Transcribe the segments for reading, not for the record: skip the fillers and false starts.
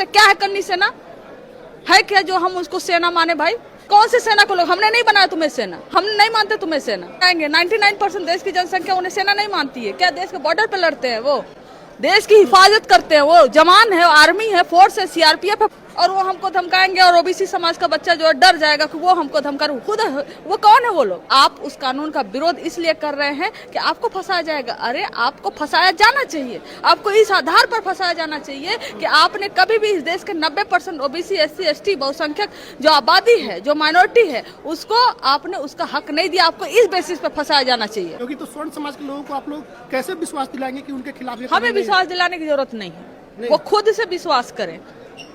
क्या है करनी सेना है क्या जो हम उसको सेना माने? भाई कौन से सेना को लोग, हमने नहीं बनाया तुम्हें सेना, हम नहीं मानते तुम्हें सेना। आएंगे 99% देश की जनसंख्या उन्हें सेना नहीं मानती है। क्या देश के बॉर्डर पे लड़ते हैं? वो देश की हिफाजत करते हैं, वो जवान है, आर्मी है, फोर्स है, सीआरपीएफ है, और वो हमको धमकाएंगे और ओबीसी समाज का बच्चा जो डर जाएगा कि वो हमको धमका रहे। खुद वो कौन है वो लोग? आप उस कानून का विरोध इसलिए कर रहे हैं कि आपको फंसाया जाएगा। अरे आपको फंसाया जाना चाहिए, आपको इस आधार पर फंसाया जाना चाहिए कि आपने कभी भी इस देश के 90% ओबीसी, एससी, एसटी, बहुसंख्यक जो आबादी है, जो माइनॉरिटी है, उसको आपने उसका हक नहीं दिया। आपको इस बेसिस पर फंसाया जाना चाहिए। क्योंकि तो स्वर्ण समाज के लोगों को आप लोग कैसे विश्वास दिलाएंगे कि उनके खिलाफ? हमें विश्वास दिलाने की जरूरत नहीं है, वो खुद से विश्वास करें।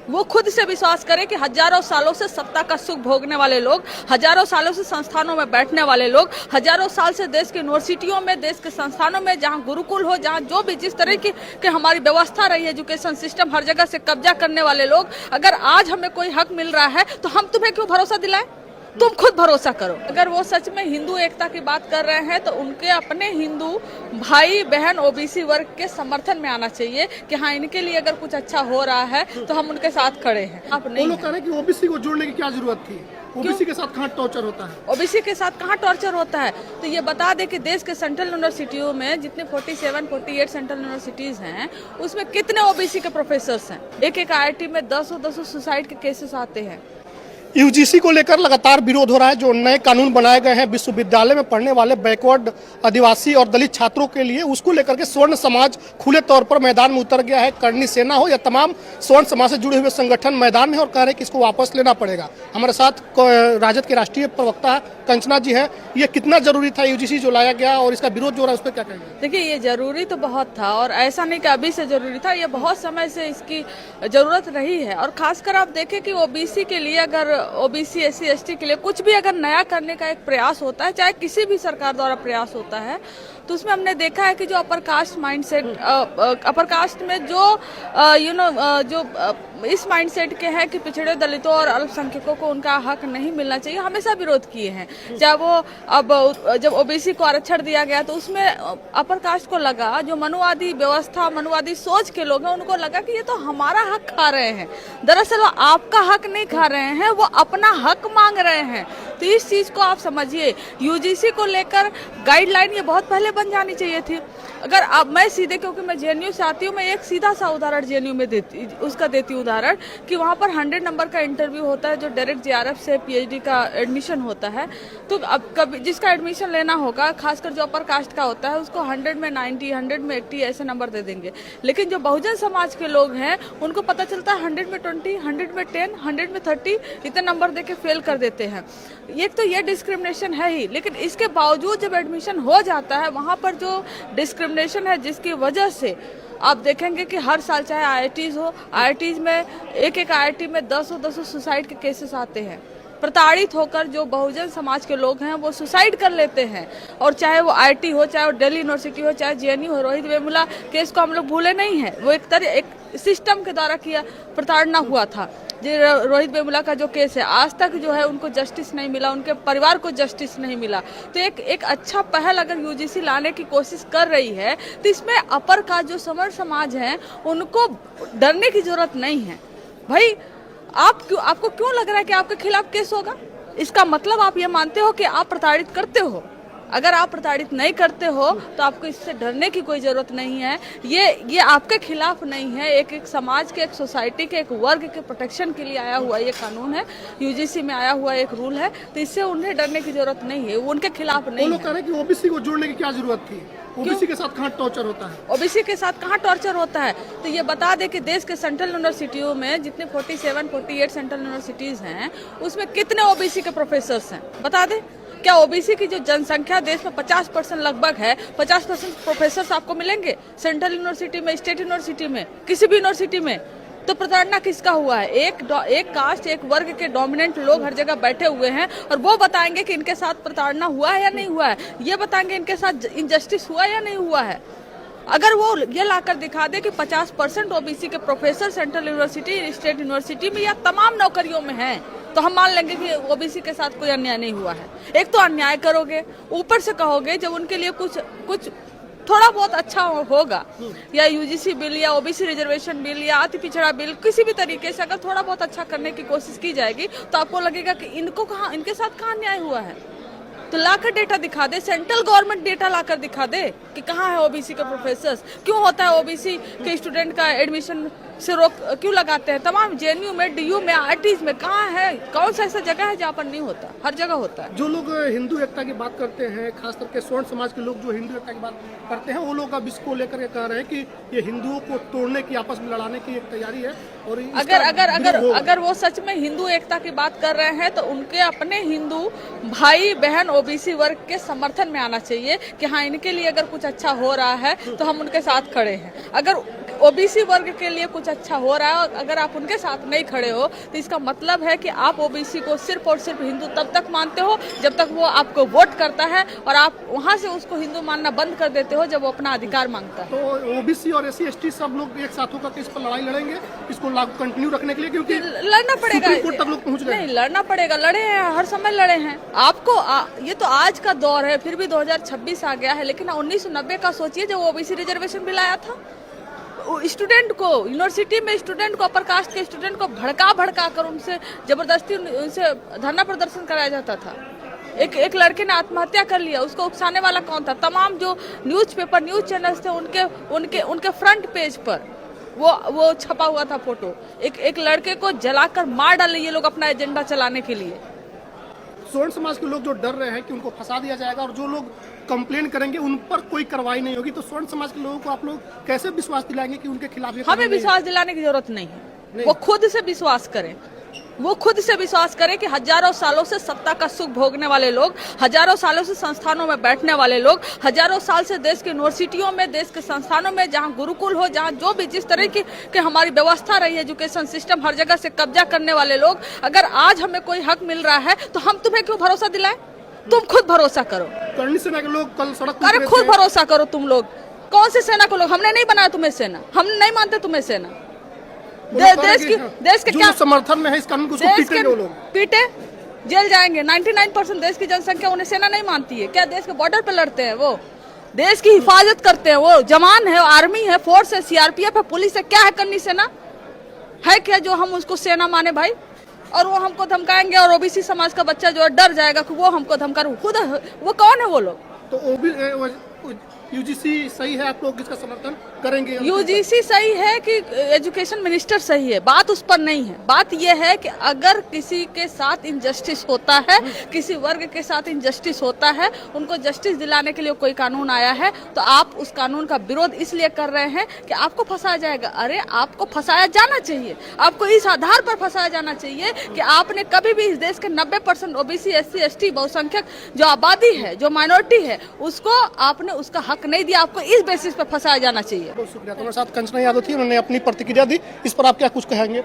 वो खुद से विश्वास करें कि हजारों सालों से सत्ता का सुख भोगने वाले लोग, हजारों सालों से संस्थानों में बैठने वाले लोग, हजारों साल से देश के यूनिवर्सिटियों में, देश के संस्थानों में, जहां गुरुकुल हो, जहां जो भी जिस तरह की हमारी व्यवस्था रही है, एजुकेशन सिस्टम, हर जगह से कब्जा करने वाले लोग, अगर आज हमें कोई हक मिल रहा है तो हम तुम्हें क्यों भरोसा दिलाएं? तुम खुद भरोसा करो। अगर वो सच में हिंदू एकता की बात कर रहे हैं तो उनके अपने हिंदू भाई बहन ओबीसी वर्ग के समर्थन में आना चाहिए कि हाँ, इनके लिए अगर कुछ अच्छा हो रहा है तो हम उनके साथ खड़े हैं। आप नहीं लोग कह रहे हैं कि ओबीसी को जोड़ने की क्या जरूरत थी? ओबीसी के साथ कहाँ टॉर्चर होता है? ओबीसी के साथ कहाँ टॉर्चर होता है? तो ये बता दे कि देश के सेंट्रल यूनिवर्सिटियों में जितने 47-48 सेंट्रल यूनिवर्सिटीज हैं, उसमें कितने ओबीसी के प्रोफेसर्स हैं? एक आईआईटी में 10 सुसाइड के केसेस आते हैं। यूजीसी को लेकर लगातार विरोध हो रहा है। जो नए कानून बनाए गए हैं विश्वविद्यालय में पढ़ने वाले बैकवर्ड आदिवासी और दलित छात्रों के लिए, उसको लेकर के स्वर्ण समाज खुले तौर पर मैदान में उतर गया है। करनी सेना हो या तमाम स्वर्ण समाज से जुड़े हुए संगठन मैदान में और कह रहे हैं कि इसको वापस लेना पड़ेगा। हमारे साथ राजद के राष्ट्रीय प्रवक्ता कंचना जी है। ये कितना जरूरी था यूजीसी जो लाया गया और इसका विरोध जो हो रहा है उस पर क्या कहेंगे? देखिए, ये जरूरी तो बहुत था और ऐसा नहीं कि अभी से जरूरी था, ये बहुत समय से इसकी जरूरत रही है। और खासकर आप देखें कि ओबीसी के लिए, अगर ओबीसी, एससी, एसटी के लिए कुछ भी अगर नया करने का एक प्रयास होता है, चाहे किसी भी सरकार द्वारा प्रयास होता है, तो उसमें हमने देखा है कि जो upper caste mindset, upper caste में जो जो इस माइंडसेट के हैं कि पिछड़े दलितों और अल्पसंख्यकों को उनका हक नहीं मिलना चाहिए, हमेशा विरोध किए हैं। चाहे वो अब जब ओबीसी को आरक्षण दिया गया तो उसमें अपर कास्ट को लगा, जो मनुवादी व्यवस्था, मनुवादी सोच के लोग हैं, उनको लगा कि ये तो हमारा हक खा रहे हैं। दरअसल वो आपका हक नहीं खा रहे हैं, वो अपना हक मांग रहे हैं। तो इस चीज को आप समझिए। यूजीसी को लेकर गाइडलाइन ये बहुत पहले बन जानी चाहिए थी। अगर अब मैं सीधे, क्योंकि मैं जेएनयू से आती हूँ, मैं एक सीधा सा उदाहरण जेएनयू में देती उदाहरण कि वहाँ पर 100 नंबर का इंटरव्यू होता है, जो डायरेक्ट जेआरएफ से पीएचडी का एडमिशन होता है। तो अब कभी जिसका एडमिशन लेना होगा, खासकर जो अपर कास्ट का होता है, उसको 100 में 90, 100 में 80 ऐसे नंबर दे देंगे। लेकिन जो बहुजन समाज के लोग हैं, उनको पता चलता है 100 में 20, 100 में 10, 100 में 30 इतने नंबर दे के फेल कर देते हैं। एक तो ये डिस्क्रिमिनेशन है ही, लेकिन इसके बावजूद जब एडमिशन हो जाता है, वहाँ पर जो डिस्क्रिमिनेशन है, जिसकी वजह से आप देखेंगे कि हर साल, चाहे आईआईटीज हो, आईआईटीज में एक आईआईटी में 10 सुसाइड के केसेस आते हैं। प्रताड़ित होकर जो बहुजन समाज के लोग हैं वो सुसाइड कर लेते हैं। और चाहे वो आईआईटी हो, चाहे वो दिल्ली यूनिवर्सिटी हो, चाहे जेएनयू हो, रोहित वेमुला केस को हम लोग भूले नहीं है। वो एक सिस्टम के द्वारा किया प्रताड़ना हुआ था। रोहित वेमुला का जो केस है, आज तक जो है उनको जस्टिस नहीं मिला, उनके परिवार को जस्टिस नहीं मिला। तो एक अच्छा पहल अगर यूजीसी लाने की कोशिश कर रही है, तो इसमें अपर का जो समर समाज है उनको डरने की जरूरत नहीं है। भाई आपको क्यों लग रहा है कि आपके खिलाफ केस होगा? इसका मतलब आप ये मानते हो कि आप प्रताड़ित करते हो। अगर आप प्रताड़ित नहीं करते हो तो आपको इससे डरने की कोई जरूरत नहीं है। ये आपके खिलाफ नहीं है, एक समाज के, एक सोसाइटी के, एक वर्ग के प्रोटेक्शन के लिए आया हुआ ये कानून है, यूजीसी में आया हुआ एक रूल है। तो इससे उन्हें डरने की जरूरत नहीं है, वो उनके खिलाफ नहीं है। लोग कह रहे हैं कि ओबीसी को जोड़ने की क्या जरूरत थी? ओबीसी के साथ कहाँ टॉर्चर होता है? ओबीसी के साथ कहाँ टॉर्चर होता है? तो ये बता दे कि देश के सेंट्रल यूनिवर्सिटियों में जितने 47-48 सेंट्रल यूनिवर्सिटीज हैं, उसमें कितने ओबीसी के प्रोफेसर्स हैं? बता दे। क्या ओबीसी की जो जनसंख्या देश में 50% लगभग है, 50% प्रोफेसर्स आपको मिलेंगे सेंट्रल यूनिवर्सिटी में, स्टेट यूनिवर्सिटी में, किसी भी यूनिवर्सिटी में? तो प्रताड़ना किसका हुआ है? एक कास्ट, एक वर्ग के डोमिनेंट लोग हर जगह बैठे हुए हैं और वो बताएंगे कि इनके साथ प्रताड़ना हुआ है या नहीं हुआ है। ये बताएंगे इनके साथ इनजस्टिस हुआ या नहीं हुआ है। अगर वो ये लाकर दिखा दे कि 50% ओबीसी के professor central university, state university में या तमाम नौकरियों में हैं, तो हम मान लेंगे कि ओबीसी के साथ कोई अन्याय नहीं हुआ है। एक तो अन्याय करोगे, ऊपर से कहोगे जब उनके लिए कुछ थोड़ा बहुत अच्छा होगा, या यूजीसी बिल या ओबीसी रिजर्वेशन बिल या अति पिछड़ा बिल, किसी भी तरीके से अगर थोड़ा बहुत अच्छा करने की कोशिश की जाएगी तो आपको लगेगा कि इनको कहाँ, इनके साथ कहाँ न्याय हुआ है। तो लाकर डेटा दिखा दे, सेंट्रल गवर्नमेंट डेटा लाकर दिखा दे कि कहाँ है ओबीसी के प्रोफेसर्स, क्यों होता है ओबीसी के स्टूडेंट का एडमिशन से रोक क्यों लगाते हैं। तमाम जेएनयू में, डीयू में, आरटीज में कहाँ है, कौन सा ऐसा जगह है जहाँ पर नहीं होता, हर जगह होता है। जो लोग हिंदू एकता की बात करते हैं, खास करके स्वर्ण समाज के लोग जो हिंदू एकता की बात करते हैं, वो लोग अब इसको लेकर के कह रहे हैं कि ये हिंदुओं को तोड़ने की, आपस में लड़ाने की एक तैयारी है। और अगर वो सच में हिंदू एकता की बात कर रहे हैं तो उनके अपने हिंदू भाई बहन ओबीसी वर्ग के समर्थन में आना चाहिए कि हाँ, इनके लिए अगर कुछ अच्छा हो रहा है तो हम उनके साथ खड़े हैं। अगर ओबीसी वर्ग के लिए कुछ अच्छा हो रहा है और अगर आप उनके साथ नहीं खड़े हो तो इसका मतलब है कि आप ओबीसी को सिर्फ और सिर्फ हिंदू तब तक मानते हो जब तक वो आपको वोट करता है, और आप वहां से उसको हिंदू मानना बंद कर देते हो जब वो अपना अधिकार मांगता है। तो ओबीसी और एससी एसटी सब लोग एक साथ होकर इस पर लड़ाई लड़ेंगे, इसको लागू कंटिन्यू रखने के लिए, क्योंकि लड़ना पड़ेगा, सुप्रीम कोर्ट तक लोग पहुंच गए। नहीं, लड़ना पड़ेगा, लड़े हैं, हर समय लड़े हैं। आपको ये तो आज का दौर है, फिर भी 2026 आ गया है, लेकिन 1990 का सोचिए जब ओबीसी रिजर्वेशन बिल आया था, स्टूडेंट को, यूनिवर्सिटी में स्टूडेंट को, अपर कास्ट के स्टूडेंट को भड़का कर उनसे जबरदस्ती उनसे धरना प्रदर्शन कराया जाता था। एक लड़के ने आत्महत्या कर लिया, उसको उकसाने वाला कौन था? तमाम जो न्यूज़पेपर, न्यूज चैनल्स थे, उनके फ्रंट पेज पर वो छपा हुआ था फोटो। एक लड़के को जलाकर मार डाले ये लोग अपना एजेंडा चलाने के लिए। स्वर्ण समाज के लोग जो डर रहे हैं कि उनको फंसा दिया जाएगा और जो लोग कंप्लेन करेंगे उन पर कोई कार्रवाई नहीं होगी, तो स्वर्ण समाज के लोगों को आप लोग कैसे विश्वास दिलाएंगे कि उनके खिलाफ ये हमें विश्वास दिलाने की जरूरत नहीं है, वो खुद से विश्वास करें। वो खुद से विश्वास करें कि हजारों सालों से सत्ता का सुख भोगने वाले लोग, हजारों सालों से संस्थानों में बैठने वाले लोग, हजारों साल से देश के यूनिवर्सिटियों में, देश के संस्थानों में, जहां गुरुकुल हो, जहां जो भी जिस तरह की हमारी व्यवस्था रही है, एजुकेशन सिस्टम, हर जगह से कब्जा करने वाले लोग, अगर आज हमें कोई हक मिल रहा है तो हम तुम्हें क्यों भरोसा दिलाएं? तुम खुद भरोसा करो। करनी सेना के लोग कल सड़क पर अरे खुद भरोसा करो तुम लोग। कौन से सेना को लोग? हमने नहीं बनाया तुम्हें सेना, हम नहीं मानते तुम्हें सेना। देश के क्या समर्थन में है इस कानून को, पीटेंगे वो लोग, पीटे, जेल जाएंगे। 99% देश की जनसंख्या उन्हें सेना नहीं मानती है। क्या देश के बॉर्डर पे लड़ते हैं? वो देश की हिफाजत करते हैं, वो जवान है, आर्मी है, फोर्स है, सीआरपीएफ है, पुलिस है। क्या है करनी सेना? है क्या जो हम उसको सेना माने भाई? और वो हमको धमकाएंगे और ओबीसी समाज का बच्चा जो डर जाएगा कि वो हमको धमका, खुद वो कौन है वो लोग? तो यूजीसी सही है, आप लोग इसका समर्थन करेंगे? यूजीसी सही है कि एजुकेशन मिनिस्टर सही है, बात उस पर नहीं है। बात यह है कि अगर किसी के साथ इनजस्टिस होता है, किसी वर्ग के साथ इनजस्टिस होता है, उनको जस्टिस दिलाने के लिए कोई कानून आया है, तो आप उस कानून का विरोध इसलिए कर रहे हैं कि आपको फंसाया जाएगा। अरे आपको फंसाया जाना चाहिए, आपको इस आधार पर फंसाया जाना चाहिए कि आपने कभी भी इस देश के 90% ओबीसी, एससी, एसटी, बहुसंख्यक जो आबादी है, जो माइनॉरिटी है, उसको आपने उसका हक नहीं दिया। आपको इस बेसिस पर फंसाया जाना चाहिए। बहुत शुक्रिया। हमारे साथ कंचना यादव थी, उन्होंने अपनी प्रतिक्रिया दी। इस पर आप क्या कुछ कहेंगे?